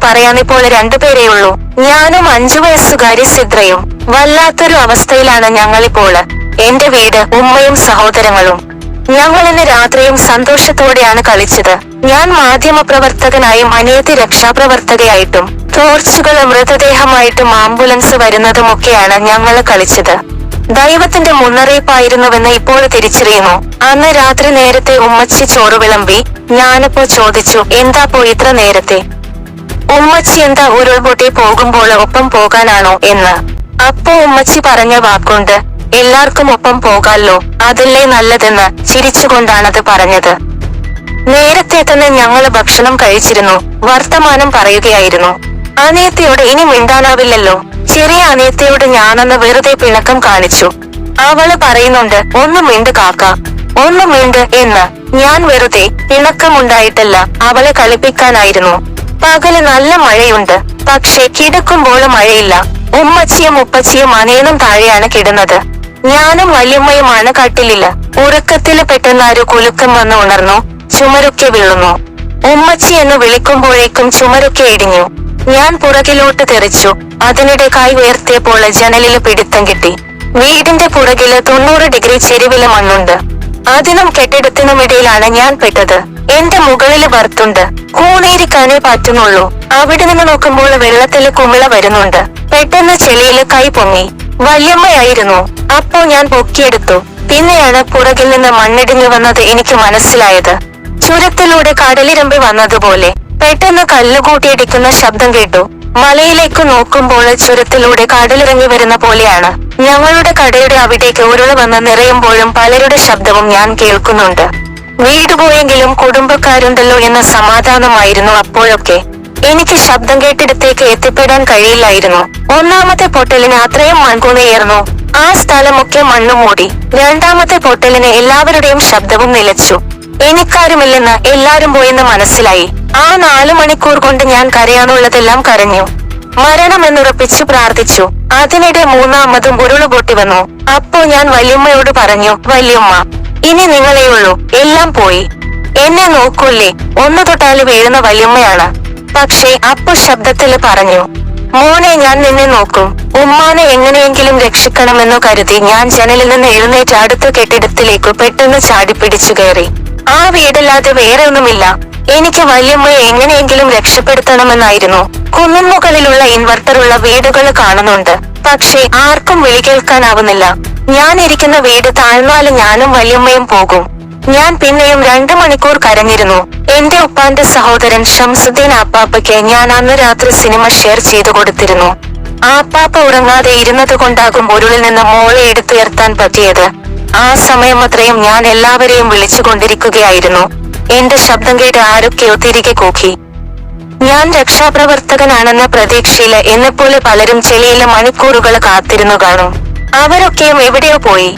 പറയാനിപ്പോൾ രണ്ടുപേരെയുള്ളൂ. ഞാനും 5 വയസ്സുകാരി സിദ്രയും. വല്ലാത്തൊരു അവസ്ഥയിലാണ് ഞങ്ങളിപ്പോൾ. എന്റെ വീട്, ഉമ്മയും സഹോദരങ്ങളും. ഞങ്ങളിന്ന് രാത്രിയും സന്തോഷത്തോടെയാണ് കളിച്ചത്. ഞാൻ മാധ്യമപ്രവർത്തകനായും അനിയത്തി രക്ഷാപ്രവർത്തകയായിട്ടും ടോർച്ചുകൾ മൃതദേഹമായിട്ടും ആംബുലൻസ് വരുന്നതുമൊക്കെയാണ് ഞങ്ങള് കളിച്ചത്. ദൈവത്തിന്റെ മുന്നറിയിപ്പായിരുന്നുവെന്ന് ഇപ്പോൾ തിരിച്ചറിയുന്നു. അന്ന് രാത്രി നേരത്തെ ഉമ്മച്ചി ചോറ് വിളമ്പി. ഞാനപ്പോ ചോദിച്ചു, എന്താപ്പോ ഇത്ര നേരത്തെ? ഉമ്മച്ചി എന്താ ഉരുൾപൊട്ടി പോകുമ്പോൾ ഒപ്പം പോകാനാണോ എന്ന്. അപ്പോ ഉമ്മച്ചി പറഞ്ഞ വാക്കുണ്ട്, എല്ലാവർക്കും ഒപ്പം പോകാല്ലോ, അതല്ലേ നല്ലതെന്ന്. ചിരിച്ചുകൊണ്ടാണത് പറഞ്ഞത്. നേരത്തെ തന്നെ ഞങ്ങള് ഭക്ഷണം കഴിച്ചിരുന്നു. വർത്തമാനം പറയുകയായിരുന്നു. അനിയത്തിയോട് ഇനി മിണ്ടാനാവില്ലല്ലോ. ചെറിയ അനിയത്തിയോട് ഞാനന്ന് വെറുതെ പിണക്കം കാണിച്ചു. അവള് പറയുന്നുണ്ട്, ഒന്ന് മിണ്ട് കാക്ക, ഒന്ന് മിണ്ട് എന്ന്. ഞാൻ വെറുതെ പിണക്കമുണ്ടായിട്ടല്ല, അവളെ കളിപ്പിക്കാനായിരുന്നു. പകല് നല്ല മഴയുണ്ട്, പക്ഷെ കിടക്കുമ്പോൾ മഴയില്ല. ഉമ്മച്ചിയും ഉപ്പച്ചിയും അനിയനും താഴെയാണ് കിടന്നത്. ഞാനും വല്യമ്മയുമാണ് കട്ടിലില്ല. ഉറക്കത്തില് പെട്ടെന്നാരു കുലുക്കം വന്ന് ഉണർന്നു. ചുമരൊക്കെ വീഴുന്നു. ഉമ്മച്ചി എന്ന് വിളിക്കുമ്പോഴേക്കും ചുമരൊക്കെ ഇടിഞ്ഞു. ഞാൻ പുറകിലോട്ട് തെറിച്ചു. അതിനിടെ കൈ ഉയർത്തിയപ്പോൾ ജനലില് പിടുത്തം കിട്ടി. വീടിന്റെ പുറകില് 90 ഡിഗ്രി ചെരിവില് മണ്ണുണ്ട്. അതിനും കെട്ടിടത്തിനുമിടയിലാണ് ഞാൻ പെട്ടത്. എന്റെ മുകളില് ബർത്തുണ്ട്. കൂണേരിക്കാനേ പറ്റുന്നുള്ളൂ. അവിടെ നിന്ന് നോക്കുമ്പോൾ വെള്ളത്തില് കുമിള വരുന്നുണ്ട്. പെട്ടെന്ന് ചെളിയില് കൈ പൊങ്ങി. വല്യമ്മയായിരുന്നു. അപ്പോ ഞാൻ പൊക്കിയെടുത്തു. പിന്നെയാണ് പുറകിൽ നിന്ന് മണ്ണിടിഞ്ഞു വന്നത് എനിക്ക് മനസ്സിലായത്. ചുരത്തിലൂടെ കടലിരമ്പി വന്നതുപോലെ. പെട്ടെന്ന് കല്ലുകൂട്ടിയിടിക്കുന്ന ശബ്ദം കേട്ടു. മലയിലേക്ക് നോക്കുമ്പോൾ ചുരത്തിലൂടെ കടലിറങ്ങി വരുന്ന പോലെയാണ്. ഞങ്ങളുടെ കടയുടെ അവിടേക്ക് ഉരുള വന്ന് നിറയുമ്പോഴും പലരുടെ ശബ്ദവും ഞാൻ കേൾക്കുന്നുണ്ട്. വീട് പോയെങ്കിലും കുടുംബക്കാരുണ്ടല്ലോ എന്ന സമാധാനമായിരുന്നു അപ്പോഴൊക്കെ. എനിക്ക് ശബ്ദം കേട്ടിടത്തേക്ക് എത്തിപ്പെടാൻ കഴിയില്ലായിരുന്നു. ഒന്നാമത്തെ പൊട്ടലിന് അത്രയും മൺകൂണയായിരുന്നു. ആ സ്ഥലമൊക്കെ മണ്ണു മൂടി. രണ്ടാമത്തെ പൊട്ടലിന് എല്ലാവരുടെയും ശബ്ദവും നിലച്ചു. എനിക്കാരുമില്ലെന്ന്, എല്ലാരും പോയെന്ന് മനസ്സിലായി. ആ 4 മണിക്കൂർ കൊണ്ട് ഞാൻ കരയാനുള്ളതെല്ലാം കരഞ്ഞു. മരണമെന്നുറപ്പിച്ചു പ്രാർത്ഥിച്ചു. അതിനിടെ മൂന്നാമതും ഉരുള് പൊട്ടി വന്നു. അപ്പോ ഞാൻ വല്യമ്മയോട് പറഞ്ഞു, വല്യമ്മ, ഇനി നിങ്ങളെയുള്ളൂ, എല്ലാം പോയി. എന്നെ നോക്കൂല്ലേ? ഒന്ന് തൊട്ടാല് വീഴുന്ന വല്യമ്മയാണ്. പക്ഷേ അപ്പോ ശബ്ദത്തില് പറഞ്ഞു, മോനെ, ഞാൻ നിന്നെ നോക്കും. ഉമ്മാനെ എങ്ങനെയെങ്കിലും രക്ഷിക്കണമെന്നു കരുതി ഞാൻ ജനലിൽ നിന്ന് എഴുന്നേറ്റ് അടുത്ത കെട്ടിടത്തിലേക്ക് പെട്ടെന്ന് ചാടിപ്പിടിച്ചു കയറി. ആ വീടല്ലാതെ വേറെ ഒന്നുമില്ല. എനിക്ക് വല്യമ്മയെ എങ്ങനെയെങ്കിലും രക്ഷപ്പെടുത്തണമെന്നായിരുന്നു. കുന്നിൻമുകളിലുള്ള ഇൻവെർട്ടറുള്ള വീടുകൾ കാണുന്നുണ്ട്. പക്ഷേ ആർക്കും വിളി കേൾക്കാനാവുന്നില്ല. ഞാൻ ഇരിക്കുന്ന വീട് താഴ്ന്നാല് ഞാനും വല്യമ്മയും പോകും. ഞാൻ പിന്നെയും 2 മണിക്കൂർ കരഞ്ഞിരുന്നു. എന്റെ ഉപ്പാന്റെ സഹോദരൻ ഷംസുദ്ദീൻ ആപ്പാപ്പയ്ക്ക് ഞാൻ അന്ന് രാത്രി സിനിമ ഷെയർ ചെയ്തു കൊടുത്തിരുന്നു. ആപ്പാപ്പ ഉറങ്ങാതെ ഇരുന്നത് കൊണ്ടാകും ഉരുളിൽ നിന്ന് മോളെ എടുത്തുയർത്താൻ പറ്റിയത്. ആ സമയമത്രയും ഞാൻ എല്ലാവരെയും വിളിച്ചുകൊണ്ടിരിക്കുകയായിരുന്നു. എന്റെ ശബ്ദം കേട്ട് ആരൊക്കെയോ തിരികെ കൂക്കി. ഞാൻ രക്ഷാപ്രവർത്തകനാണെന്ന പ്രതീക്ഷയില് എന്നെപ്പോലെ പലരും ചെളിയിലെ മണിക്കൂറുകൾ കാത്തിരുന്നു കാണും. അവരൊക്കെയും എവിടെയോ പോയി.